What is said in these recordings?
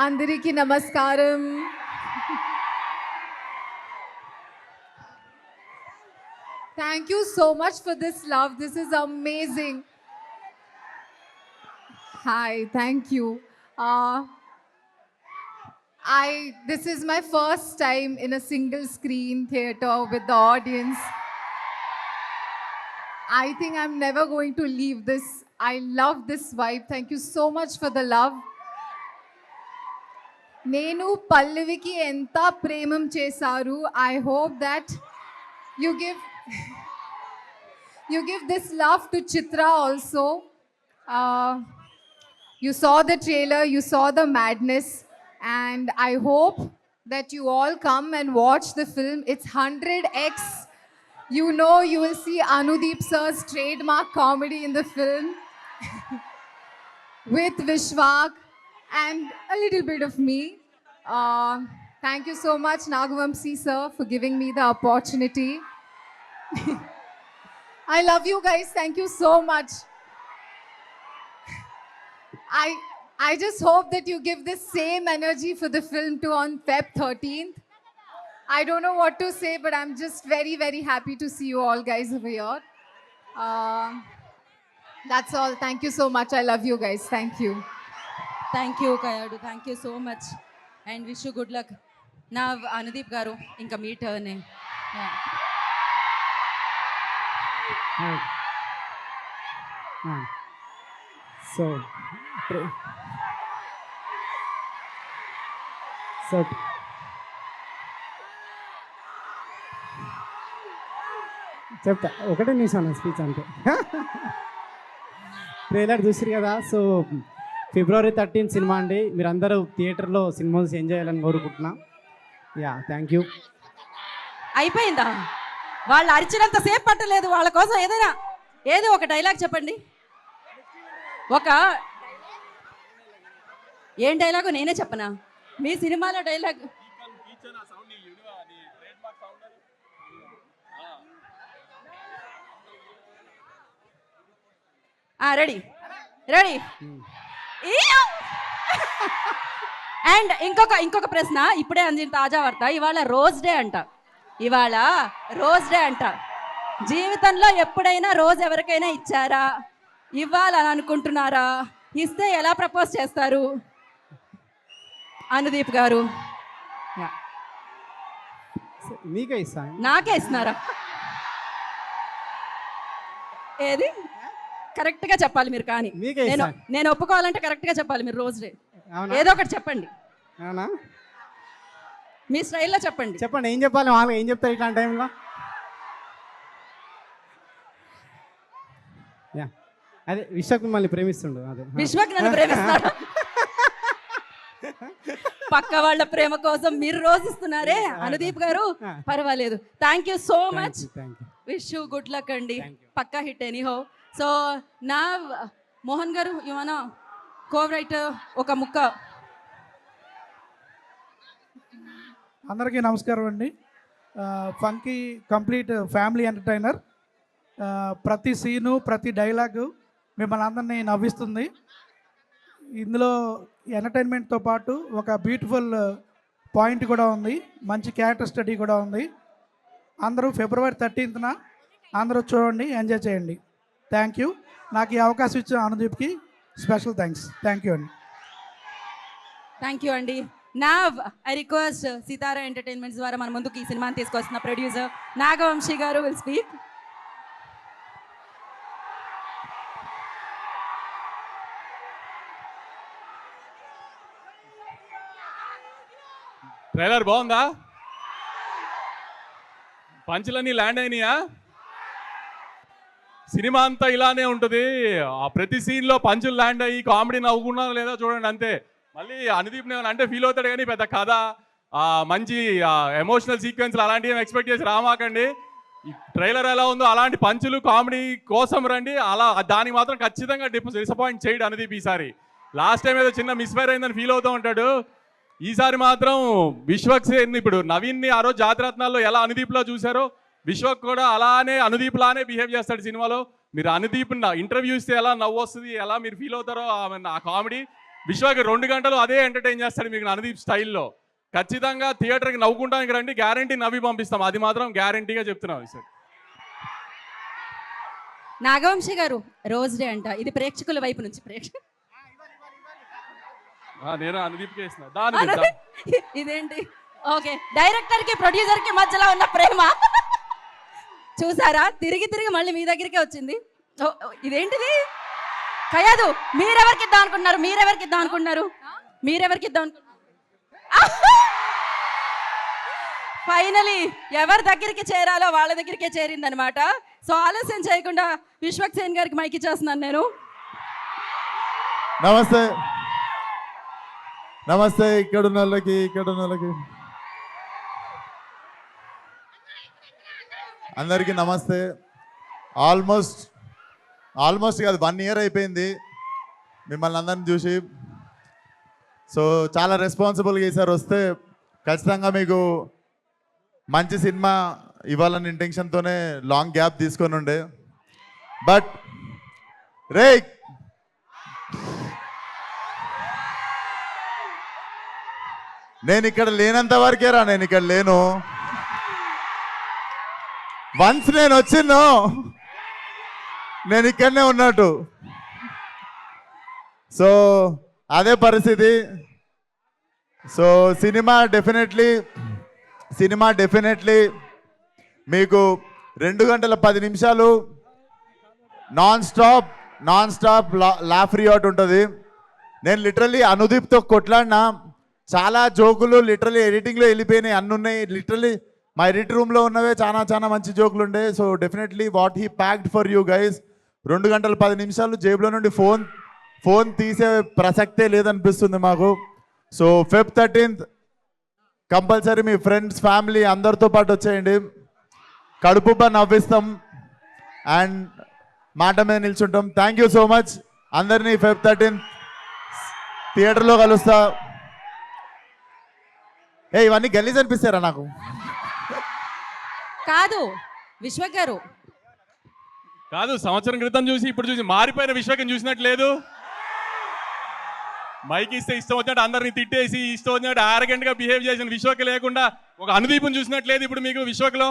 అందరికీ నమస్కారం. Thank you so much for this love. This is amazing. Hi, thank you. This is my first time in a single screen theater with the audience. I think I'm never going to leave this. I love this vibe. Thank you so much for the love. నేను పల్లవికి ఎంత ప్రేమం చేశారు. I hope that you give this love to Chitra also. You saw the trailer, you saw the madness, and I hope that you all come and watch the film. It's 100x. You know, you will see Anudeep sir's trademark comedy in the film with Vishwak and a little bit of me. Thank you so much, Nagavamsi sir, for giving me the opportunity. I love you guys. Thank you so much. I just hope that you give the same energy for the film too on Feb 13th. I don't know what to say, but I'm just very, very happy to see you all guys over here. That's all. Thank you so much. I love you guys. Thank you. Thank you Kayadu, thank you so much and wish you good luck. నా అనుదీప్ గారు ఇంకా మీ టర్నే. So చెప్తా, ఒకటే నిమిషం speech అంతే. Trailer చూసిరు కదా. So February 13 cinema అండి. మీరందరూ థియేటర్లో సినిమా ఎంజాయ్ చేయాలని కోరుకుంటున్నా. Yeah, thank you. అయిపోయిందా? వాళ్ళు అరిచినంత సేపు పట్టలేదు. వాళ్ళ కోసం ఏదో ఒక డైలాగ్ చెప్పండి. ఏం డైలాగు నేనే చెప్పనా? మీ సినిమాలో డైలాగ్ రెడీ రెడీ. అండ్ ఇంకొక ప్రశ్న, ఇప్పుడే అందిన తాజా వార్త. ఇవాళ రోజ్ డే అంట. జీవితంలో ఎప్పుడైనా రోజ్ ఎవరికైనా ఇచ్చారా? ఇవ్వాలని అనుకుంటున్నారా? ఇస్తే ఎలా ప్రపోజ్ చేస్తారు? అనుదీప్ గారు మీకే ఇస్తా. నాకే ఇస్తున్నారా? ఏది కరెక్ట్గా చెప్పాలి మీరు. కానీ నేను ఒప్పుకోవాలంటే కరెక్ట్గా చెప్పాలి మీరు. రోజ్ డే ఏదో ఒకటి చెప్పండి. అవునా? మీ స్టైల్లో చెప్పండి. ఏం చెప్పాలి? వాళ్ళు ఏం చెప్తారు ఇట్లాంటి టైంలో? యా, అదే విశ్వక్ మిమ్మల్ని ప్రేమిస్తుండు. అదే విశ్వక్ నన్ను ప్రేమిస్తాడు. పక్క వాళ్ళ ప్రేమ కోసం మీరు రోజు ఇస్తున్నారే అనుదీప్ గారు. పర్వాలేదు. Thank you so much. Wish you good luck అండి. పక్కా హిట్ ఎనీహో. సో నా మోహన్ గారు, ఏమన్నా కో-రైటర్ ఒక ముక్క. అందరికీ నమస్కారం అండి. Funky complete family entertainer. ప్రతి సీను, ప్రతి డైలాగు మిమ్మల్ని అందరినీ నవ్విస్తుంది. ఇందులో ఎంటర్టైన్మెంట్తో పాటు ఒక బ్యూటిఫుల్ పాయింట్ కూడా ఉంది. మంచి క్యారెక్టర్ స్టడీ కూడా ఉంది. అందరూ February 13th అందరూ చూడండి, ఎంజాయ్ చేయండి. Thank you. నాకు ఈ అవకాశం ఇచ్చిన అనుదీప్కి స్పెషల్ థ్యాంక్స్. థ్యాంక్ యూ అండి. థ్యాంక్ యూ అండి. నా ఐ రిక్వెస్ట్ సితారా ఎంటర్టైన్మెంట్స్ ద్వారా మన ముందుకు ఈ సినిమాని తీసుకొస్తున్న ప్రొడ్యూసర్ నాగవంశీ గారు విల్ స్పీక్. ట్రైలర్ బాగుందా? పంచులన్నీ ల్యాండ్ అయినాయా? సినిమా అంతా ఇలానే ఉంటుంది. ఆ ప్రతి సీన్లో పంచులు ల్యాండ్ అయ్యి కామెడీ నవ్వుకున్నారా లేదా చూడండి అంతే. మళ్ళీ అనుదీప్ అంటే ఫీల్ అవుతాడు కానీ పెద్ద కథ, మంచి ఎమోషనల్ సీక్వెన్స్లు అలాంటివి ఎక్స్పెక్ట్ చేసి రామాకండి. ఈ ట్రైలర్ ఎలా ఉందో అలాంటి పంచులు కామెడీ కోసం రండి. అలా దానికి మాత్రం ఖచ్చితంగా డిసప్పాయింట్ చేయడు అనుదీప్ ఈసారి. లాస్ట్ టైం ఏదో చిన్న మిస్ఫైర్ అయిందని ఫీల్ అవుతూ ఉంటాడు. ఈసారి మాత్రం విశ్వక్ సేన్, ఇప్పుడు నవీన్ని ఆ రోజు జాతిరత్నాల్లో ఎలా అనుదీప్లో చూశారో విశ్వక్ కూడా అలానే అనుదీప్ లానే బిహేవ్ చేస్తాడు సినిమాలో. మీరు అనుదీప్ ఇంటర్వ్యూ ఇస్తే ఎలా నవ్వు వస్తుంది, ఎలా మీరు ఫీల్ అవుతారో ఆ కామెడీ విశ్వకి 2 గంటలు అదే ఎంటర్టైన్ చేస్తాడు మీకు అనుదీప్ స్టైల్లో. ఖచ్చితంగా థియేటర్కి నవ్వుకుంటానికి రండి, గ్యారంటీ నవ్వి పంపిస్తాం, అది మాత్రం గ్యారంటీగా చెప్తున్నాం సార్. నాగవంశి గారు రోజ్ డే అంట, ఇది ప్రేక్షకుల వైపు నుంచి నేను అనుదీప్కి వేసిన దాని ఇదేంటి? ఓకే, డైరెక్టర్ కి ప్రొడ్యూసర్ కి మధ్యలో ఉన్న ప్రేమ చూసారా, తిరిగి తిరిగి మళ్ళీ మీ దగ్గరికే వచ్చింది. ఇదేంటిది? కయ్యదు, మీరెవరికి ఇద్దాం అనుకుంటున్నారు? ఫైనలీ ఎవరి దగ్గరికి చేరాలో వాళ్ళ దగ్గరికే చేరిందనమాట. సో ఆలస్యం చేయకుండా విశ్వక్ సేన్ గారికి మైక్ ఇచ్చేస్తున్నాను నేను. నమస్తే ఇక్కడ ఉన్న వాళ్ళకి అందరికీ నమస్తే. ఆల్మోస్ట్ కాదు 1 year అయిపోయింది మిమ్మల్ని అందరిని చూసి. సో చాలా రెస్పాన్సిబుల్గా ఈసారి వస్తే ఖచ్చితంగా మీకు మంచి సినిమా ఇవ్వాలని ఇంటెన్షన్తోనే లాంగ్ గ్యాప్ తీసుకొని ఉండే. బట్ రే నేను ఇక్కడ లేనంత వరకేరా, నేను ఇక్కడ లేను. వన్స్ నేను వచ్చిందో నేను ఇక్కడనే ఉన్నట్టు. సో అదే పరిస్థితి. సో సినిమా డెఫినెట్లీ మీకు 2 గంటల 10 నిమిషాలు నాన్ స్టాప్ లాఫ్ రియాట్ ఉంటుంది. నేను లిటరల్లీ అనుదీప్తో కొట్లాడినా, చాలా జోకులు లిటరల్లీ ఎడిటింగ్లో వెళ్ళిపోయినాయి, అన్నీ ఉన్నాయి. లిటరల్లీ మా ఎడిట్ రూమ్లో ఉన్నవే చాలా మంచి జోకులు ఉండే. So definitely what he packed for you guys. 2 గంటల 10 నిమిషాలు జేబులో నుండి ఫోన్ తీసే ప్రసక్తే లేదనిపిస్తుంది మాకు. సో Feb 13th కంపల్సరీ మీ ఫ్రెండ్స్, ఫ్యామిలీ అందరితో పాటు వచ్చేయండి. కడుపుబ్బా నవ్విస్తాం అండ్ మాట మీద నిల్చుంటాం. Thank you so much. అందరినీ Feb 13th థియేటర్లో కలుస్తా. ఇవన్నీ గలీజ్ అనిపిస్తారా నాకు? కాదు విశ్వక్ గారు, కాదు, సంవత్సరం క్రితం చూసి ఇప్పుడు చూసి మారిపోయిన విశ్వకం చూసినట్లేదు. మైక్ ఇస్తే ఇష్టం వచ్చినట్టు అందరిని తిట్టేసి ఇష్టం వచ్చినట్టు ఆరగెంట్ గా బిహేవ్ చేసిన విశ్వక్ లేకుండా ఒక అనుదీపం చూసినట్లేదు ఇప్పుడు మీకు విశ్వక్లో.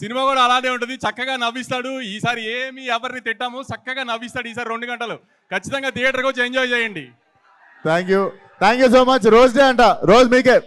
సినిమా కూడా అలానే ఉంటుంది, చక్కగా నవ్విస్తాడు. ఈసారి ఏమి ఎవరిని తిట్టాము, చక్కగా నవ్విస్తాడు ఈసారి 2 గంటలు. ఖచ్చితంగా థియేటర్కి వచ్చి ఎంజాయ్ చేయండి. Thank you so much. Rose day అంట, రోజ్ మీకే.